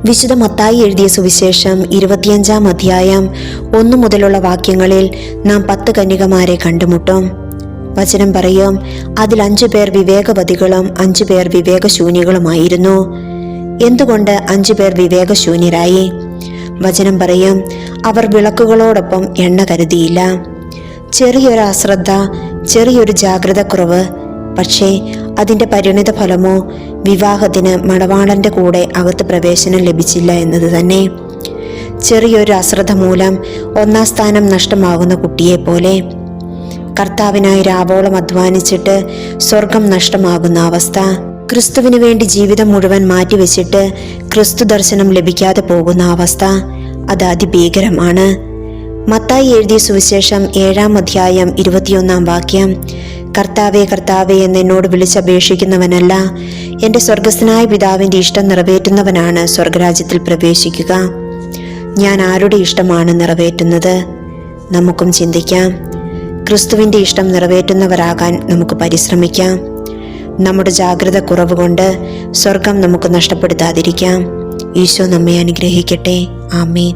വിശുദ്ധ മത്തായി എഴുതിയ സുവിശേഷം 25-ാം അധ്യായം 1 മുതലുള്ള വാക്യങ്ങളിൽ നാം 10 കന്യകമാരെ കണ്ടുമുട്ടും. വചനം പറയും, അതിൽ 5 പേർ വിവേകവതികളും 5 പേർ വിവേകശൂന്യകളുമായിരുന്നു. എന്തുകൊണ്ട് 5 പേർ വിവേകശൂന്യരായി? വചനം പറയും, അവർ വിളക്കുകളോടൊപ്പം എണ്ണ കരുതിയില്ല. ചെറിയൊരു അശ്രദ്ധ, ചെറിയൊരു ജാഗ്രതക്കുറവ്. പക്ഷേ അതിൻ്റെ പരിണിത ഫലമോ വിവാഹത്തിന് മണവാളന്റെ കൂടെ അകത്ത് പ്രവേശനം ലഭിച്ചില്ല എന്നത് തന്നെ. ചെറിയൊരു അശ്രദ്ധ മൂലം 1-ാം സ്ഥാനം നഷ്ടമാകുന്ന കുട്ടിയെ പോലെ. കർത്താവിനായി രാവോളം അധ്വാനിച്ചിട്ട് സ്വർഗം നഷ്ടമാകുന്ന അവസ്ഥ. ക്രിസ്തുവിന് വേണ്ടി ജീവിതം മുഴുവൻ മാറ്റിവെച്ചിട്ട് ക്രിസ്തു ദർശനം ലഭിക്കാതെ പോകുന്ന അവസ്ഥ. അത് അതിഭീകരമാണ്. മത്തായി എഴുതിയ സുവിശേഷം 7-ാം അധ്യായം 21-ാം വാക്യം, കർത്താവേ കർത്താവേ എന്ന് എന്നോട് വിളിച്ചപേക്ഷിക്കുന്നവനല്ല, എൻ്റെ സ്വർഗസ്ഥനായ പിതാവിൻ്റെ ഇഷ്ടം നിറവേറ്റുന്നവനാണ് സ്വർഗരാജ്യത്തിൽ പ്രവേശിക്കുക. ഞാൻ ആരുടെ ഇഷ്ടമാണ് നിറവേറ്റുന്നത്? നമുക്കും ചിന്തിക്കാം. ക്രിസ്തുവിൻ്റെ ഇഷ്ടം നിറവേറ്റുന്നവരാകാൻ നമുക്ക് പരിശ്രമിക്കാം. നമ്മുടെ ജാഗ്രത കുറവ് കൊണ്ട് സ്വർഗം നമുക്ക് നഷ്ടപ്പെടുത്താതിരിക്കാം. ഈശോ നമ്മെ അനുഗ്രഹിക്കട്ടെ. ആമേൻ.